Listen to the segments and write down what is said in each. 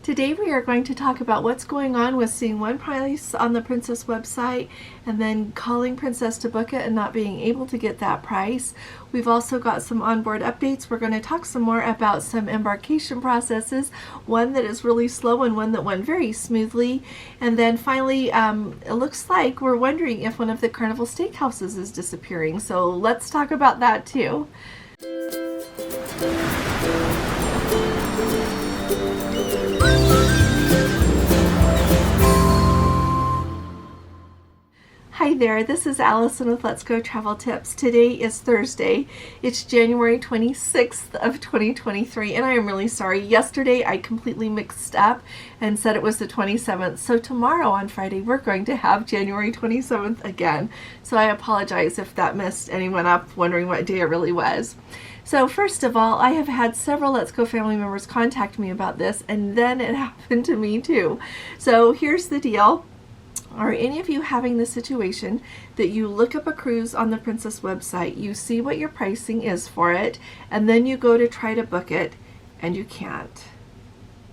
Today we are going to talk about what's going on with seeing one price on the Princess website and then calling Princess to book it and not being able to get that price. We've also got some onboard updates. We're going to talk some more about some embarkation processes, one that is really slow and one that went very smoothly. And then finally, it looks like we're wondering if one of the Carnival Steakhouses is disappearing. So let's talk about that too. Hi there, this is Allison with Let's Go Travel Tips. Today is Thursday. It's January 26th of 2023, and I am really sorry. Yesterday I completely mixed up and said it was the 27th. So tomorrow on Friday we're going to have January 27th again. So I apologize if that messed anyone up wondering what day it really was. So first of all, I have had several Let's Go family members contact me about this, and then it happened to me too. So here's the deal. Are any of you having the situation that you look up a cruise on the Princess website, you see what your pricing is for it, and then you go to try to book it and you can't?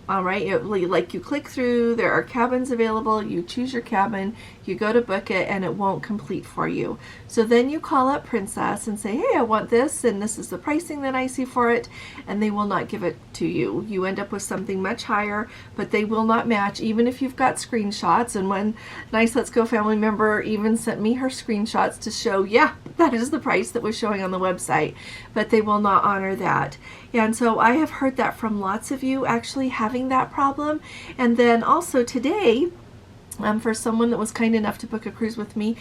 All right, like you click through, there are cabins available, you choose your cabin, you go to book it, and it won't complete for you. So then you call up Princess and say, hey, I want this, and this is the pricing that I see for it, and they will not give it to you. You end up with something much higher, but they will not match, even if you've got screenshots. And one nice Let's Go family member even sent me her screenshots to show, yeah, that is the price that was showing on the website, but they will not honor that. And so I have heard that from lots of you actually having that problem. And then also today, for someone that was kind enough to book a cruise with me,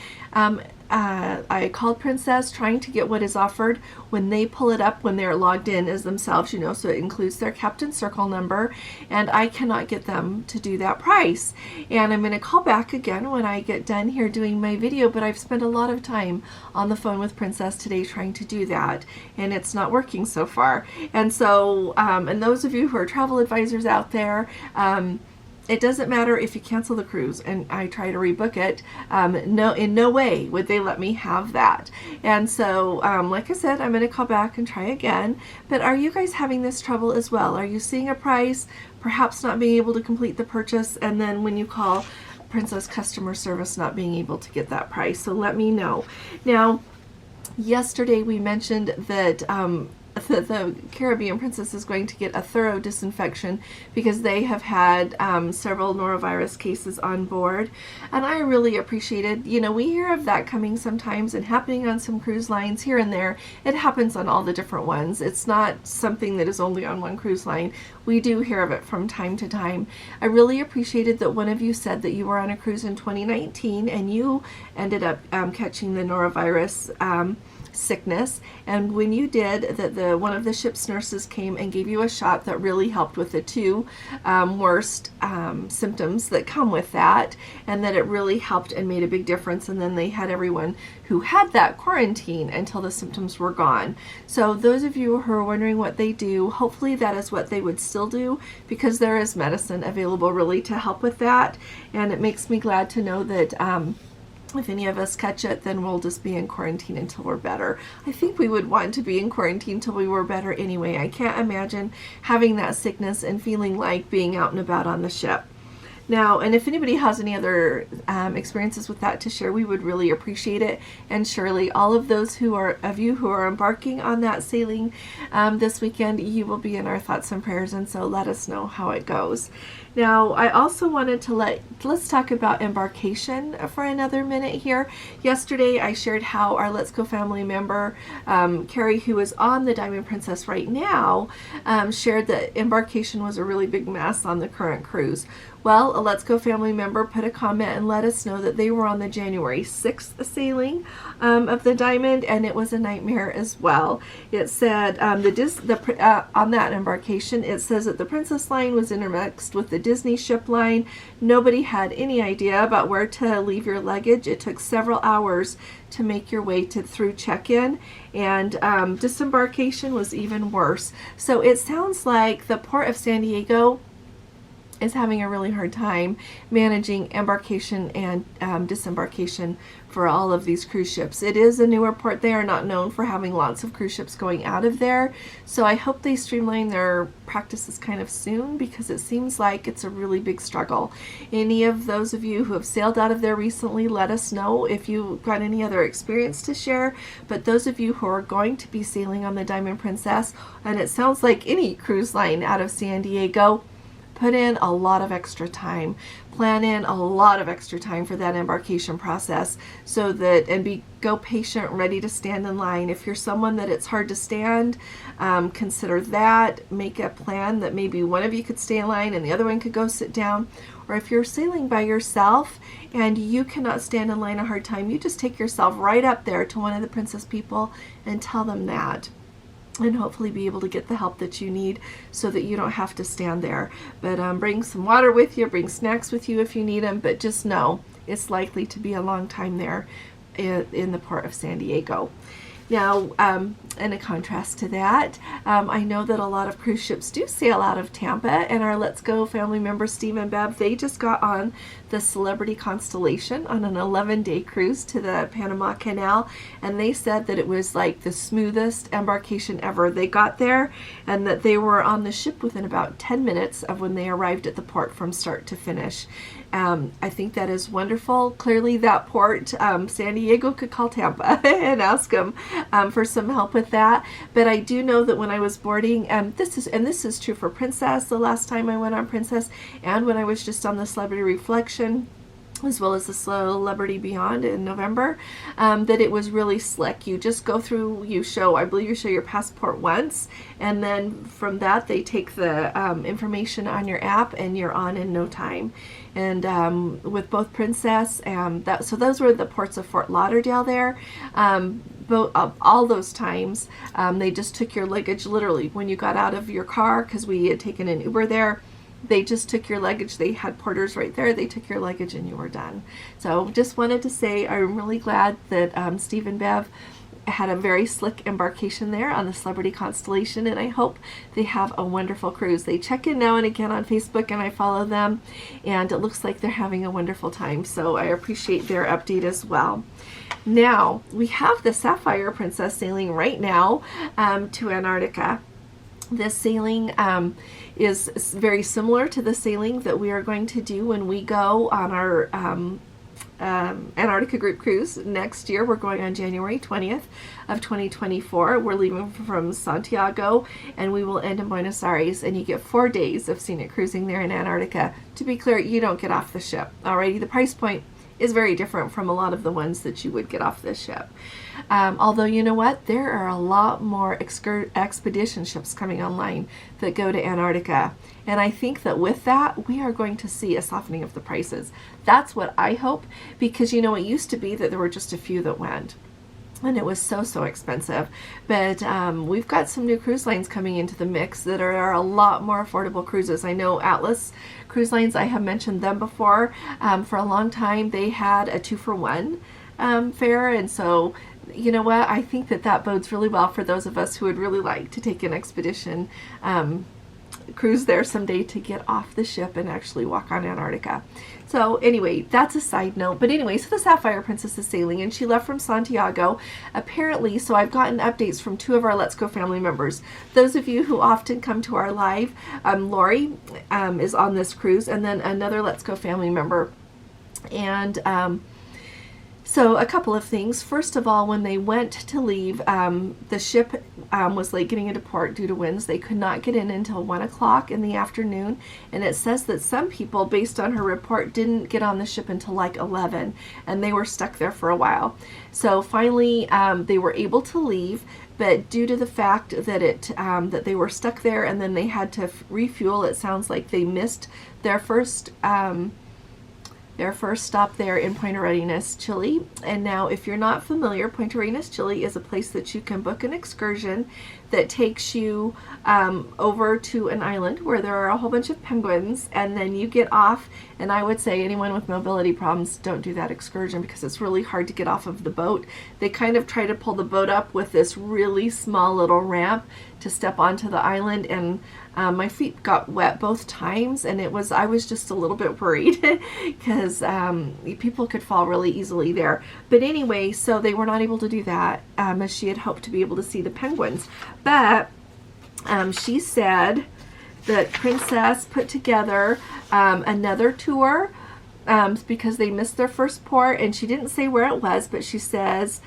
I called Princess trying to get what is offered when they pull it up when they're logged in as themselves, you know, so it includes their Captain Circle number, and I cannot get them to do that price. And I'm going to call back again when I get done here doing my video, but I've spent a lot of time on the phone with Princess today trying to do that, and it's not working so far. And so, and those of you who are travel advisors out there, it doesn't matter if you cancel the cruise and I try to rebook it. In no way would they let me have that. And so, like I said, I'm going to call back and try again. But are you guys having this trouble as well? Are you seeing a price, perhaps not being able to complete the purchase, and then when you call Princess customer service not being able to get that price? So let me know. Now, yesterday we mentioned that the Caribbean Princess is going to get a thorough disinfection because they have had several norovirus cases on board, and I really appreciated, you know, we hear of that coming sometimes and happening on some cruise lines here and there. It happens on all the different ones. It's not something that is only on one cruise line. We do hear of it from time to time. I really appreciated that one of you said that you were on a cruise in 2019 and you ended up catching the norovirus sickness, and when you did, that one of the ship's nurses came and gave you a shot that really helped with the two worst symptoms that come with that, and that it really helped and made a big difference. And then they had everyone who had that quarantine until the symptoms were gone. So those of you who are wondering what they do, hopefully that is what they would still do, because there is medicine available really to help with that. And it makes me glad to know that if any of us catch it, then we'll just be in quarantine until we're better. I think we would want to be in quarantine until we were better anyway. I can't imagine having that sickness and feeling like being out and about on the ship. Now, and if anybody has any other experiences with that to share, we would really appreciate it. And surely all of those of you who are embarking on that sailing this weekend, you will be in our thoughts and prayers, and so let us know how it goes. Now, I also wanted to let's talk about embarkation for another minute here. Yesterday, I shared how our Let's Go family member, Carrie, who is on the Diamond Princess right now, shared that embarkation was a really big mess on the current cruise. Well, a Let's Go family member put a comment and let us know that they were on the January 6th sailing of the Diamond, and it was a nightmare as well. It said on that embarkation, it says that the Princess line was intermixed with the Disney ship line. Nobody had any idea about where to leave your luggage. It took several hours to make your way through check-in, and disembarkation was even worse. So it sounds like the Port of San Diego is having a really hard time managing embarkation and disembarkation for all of these cruise ships. It is a newer port. They are not known for having lots of cruise ships going out of there, so I hope they streamline their practices kind of soon, because it seems like it's a really big struggle. Any of those of you who have sailed out of there recently, let us know if you've got any other experience to share. But those of you who are going to be sailing on the Diamond Princess, and it sounds like any cruise line out of San Diego, put in a lot of extra time. Plan in a lot of extra time for that embarkation process, so that, and go patient, ready to stand in line. If you're someone that it's hard to stand, consider that. Make a plan that maybe one of you could stay in line and the other one could go sit down. Or if you're sailing by yourself and you cannot stand in line a hard time, you just take yourself right up there to one of the princess people and tell them that, and hopefully be able to get the help that you need so that you don't have to stand there. But bring some water with you, bring snacks with you if you need them, but just know it's likely to be a long time there in the port of San Diego. Now, in a contrast to that, I know that a lot of cruise ships do sail out of Tampa, and our Let's Go family members, Steve and Bev, they just got on the Celebrity Constellation on an 11-day cruise to the Panama Canal, and they said that it was like the smoothest embarkation ever. They got there, and that they were on the ship within about 10 minutes of when they arrived at the port from start to finish. I think that is wonderful. Clearly that port, San Diego, could call Tampa and ask them for some help with that. But I do know that when I was boarding, this is true for Princess, the last time I went on Princess, and when I was just on the Celebrity Reflection, as well as the Celebrity Beyond in November, that it was really slick. You just go through, I believe you show your passport once, and then from that they take the information on your app and you're on in no time. And with both Princess and so those were the ports of Fort Lauderdale there. All those times, they just took your luggage literally when you got out of your car, because we had taken an Uber there. They just took your luggage. They had porters right there. They took your luggage and you were done. So just wanted to say I'm really glad that Steve and Bev had a very slick embarkation there on the Celebrity Constellation, and I hope they have a wonderful cruise. They check in now and again on Facebook, and I follow them, and it looks like they're having a wonderful time, so I appreciate their update as well. Now, we have the Sapphire Princess sailing right now to Antarctica. This sailing is very similar to the sailing that we are going to do when we go on our Antarctica group cruise next year. We're going on January 20th of 2024. We're leaving from Santiago, and we will end in Buenos Aires, and you get 4 days of scenic cruising there in Antarctica. To be clear, you don't get off the ship. Alrighty, the price point is very different from a lot of the ones that you would get off this ship. Although, you know what? There are a lot more expedition ships coming online that go to Antarctica. And I think that with that, we are going to see a softening of the prices. That's what I hope, because, you know, it used to be that there were just a few that went, and it was so expensive. But we've got some new cruise lines coming into the mix that are a lot more affordable cruises. I know Atlas Cruise Lines, I have mentioned them before. For a long time, they had a 2-for-1 fare, and so, you know what, I think that bodes really well for those of us who would really like to take an expedition cruise there someday, to get off the ship and actually walk on Antarctica. So anyway, that's a side note. But anyway, so the Sapphire Princess is sailing, and she left from Santiago apparently. So I've gotten updates from 2 of our Let's Go family members. Those of you who often come to our live, Lori is on this cruise, and then another Let's Go family member. And so a couple of things. First of all, when they went to leave, the ship was late getting into port due to winds. They could not get in until 1 o'clock in the afternoon, and it says that some people, based on her report, didn't get on the ship until like 11, and they were stuck there for a while. So finally, they were able to leave, but due to the fact that that they were stuck there and then they had to refuel, it sounds like they missed their first stop there in Point Arenas, Chile. And now, if you're not familiar, Point Arenas, Chile is a place that you can book an excursion that takes you over to an island where there are a whole bunch of penguins, and then you get off. And I would say anyone with mobility problems, don't do that excursion because it's really hard to get off of the boat. They kind of try to pull the boat up with this really small little ramp to step onto the island, and my feet got wet both times, and I was just a little bit worried because people could fall really easily there. But anyway, so they were not able to do that as she had hoped to be able to see the penguins. But she said that Princess put together another tour because they missed their first port, and she didn't say where it was, but she says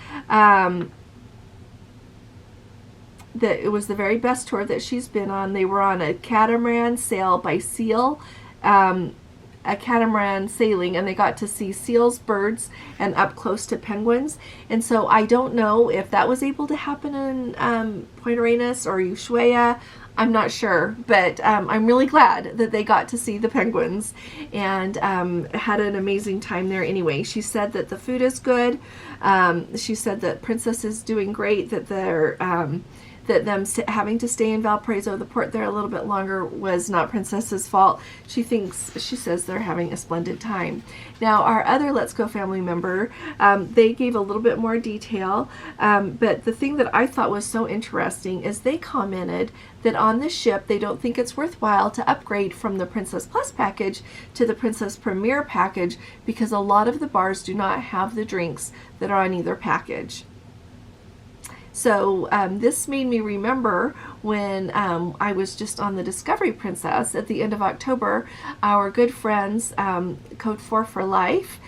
that it was the very best tour that she's been on. They were on a catamaran sail by seal, a catamaran sailing, and they got to see seals, birds, and up close to penguins. And so I don't know if that was able to happen in Point Arenas or Ushuaia. I'm not sure, but I'm really glad that they got to see the penguins and had an amazing time there anyway. She said that the food is good. She said that Princess is doing great, that they're that them having to stay in Valparaiso, the port there a little bit longer, was not Princess's fault. She says they're having a splendid time. Now, our other Let's Go family member, they gave a little bit more detail, but the thing that I thought was so interesting is they commented that on the ship, they don't think it's worthwhile to upgrade from the Princess Plus package to the Princess Premier package because a lot of the bars do not have the drinks that are on either package. So this made me remember when I was just on the Discovery Princess at the end of October. Our good friends, Code 4 for Life,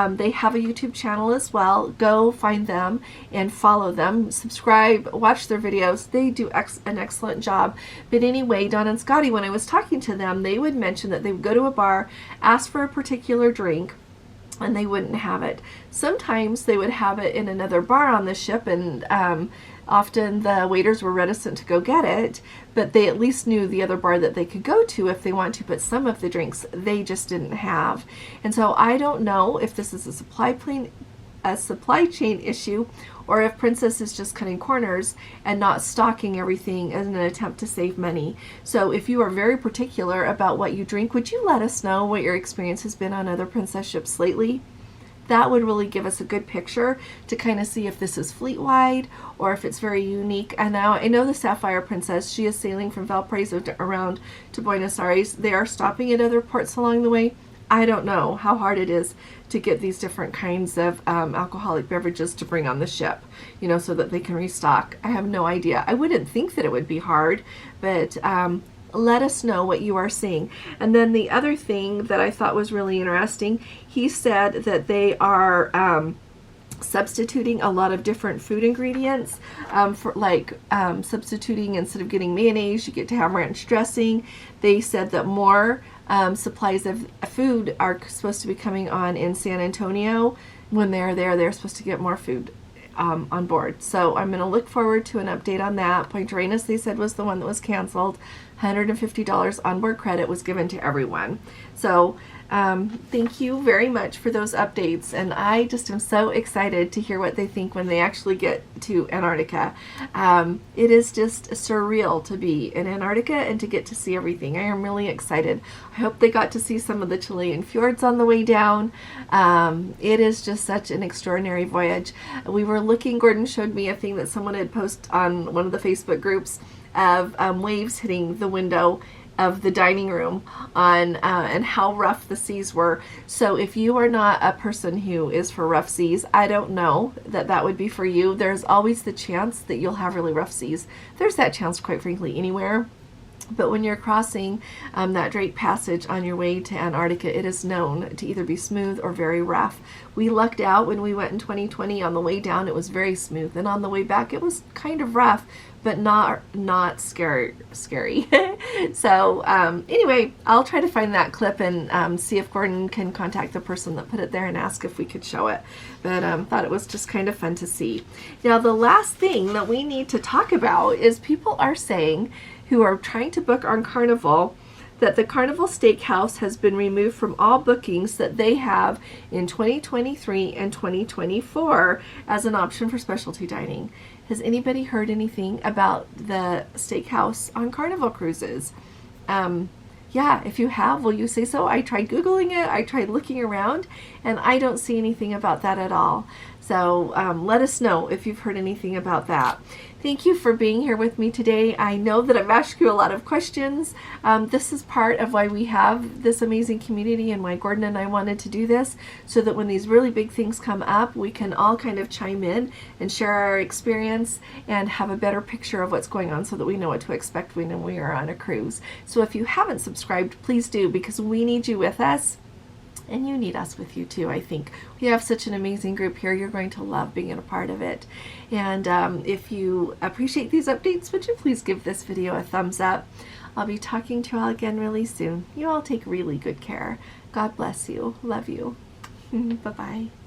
they have a YouTube channel as well. Go find them and follow them. Subscribe, watch their videos. They do an excellent job. But anyway, Don and Scotty, when I was talking to them, they would mention that they would go to a bar, ask for a particular drink, and they wouldn't have it. Sometimes they would have it in another bar on the ship, and often the waiters were reticent to go get it, but they at least knew the other bar that they could go to if they want to, but some of the drinks they just didn't have. And so I don't know if this is a supply chain issue, or if Princess is just cutting corners and not stocking everything in an attempt to save money. So if you are very particular about what you drink, would you let us know what your experience has been on other Princess ships lately? That would really give us a good picture to kind of see if this is fleet-wide or if it's very unique. And now I know the Sapphire Princess, she is sailing from Valparaiso around to Buenos Aires. They are stopping at other ports along the way. I don't know how hard it is to get these different kinds of alcoholic beverages to bring on the ship, you know, so that they can restock. I have no idea. I wouldn't think that it would be hard, but let us know what you are seeing. And then the other thing that I thought was really interesting, he said that they are substituting a lot of different food ingredients for substituting, instead of getting mayonnaise, you get to have ranch dressing. They said that more supplies of food are supposed to be coming on in San Antonio. When they're there, they're supposed to get more food on board. So I'm going to look forward to an update on that. Point Arenas, they said, was the one that was canceled. $150 onboard credit was given to everyone. So thank you very much for those updates, and I just am so excited to hear what they think when they actually get to Antarctica. It is just surreal to be in Antarctica and to get to see everything. I am really excited. I hope they got to see some of the Chilean fjords on the way down. It is just such an extraordinary voyage. We were looking, Gordon showed me a thing that someone had posted on one of the Facebook groups of waves hitting the window of the dining room on and how rough the seas were. So if you are not a person who is for rough seas, I don't know that that would be for you. There's always the chance that you'll have really rough seas. There's that chance, quite frankly, anywhere. But when you're crossing that Drake Passage on your way to Antarctica, it is known to either be smooth or very rough. We lucked out when we went in 2020. On the way down, it was very smooth, and on the way back, it was kind of rough, but not scary. So anyway, I'll try to find that clip and see if Gordon can contact the person that put it there and ask if we could show it. But thought it was just kind of fun to see. Now, the last thing that we need to talk about is people are saying, who are trying to book on Carnival, that the Carnival Steakhouse has been removed from all bookings that they have in 2023 and 2024 as an option for specialty dining. Has anybody heard anything about the steakhouse on Carnival cruises? Yeah, if you have, will you say so? I tried Googling it, I tried looking around, and I don't see anything about that at all. So let us know if you've heard anything about that. Thank you for being here with me today. I know that I've asked you a lot of questions. This is part of why we have this amazing community and why Gordon and I wanted to do this, so that when these really big things come up, we can all kind of chime in and share our experience and have a better picture of what's going on so that we know what to expect when we are on a cruise. So if you haven't subscribed, please do, because we need you with us. And you need us with you too, I think. We have such an amazing group here. You're going to love being a part of it. And if you appreciate these updates, would you please give this video a thumbs up? I'll be talking to you all again really soon. You all take really good care. God bless you. Love you. Bye-bye.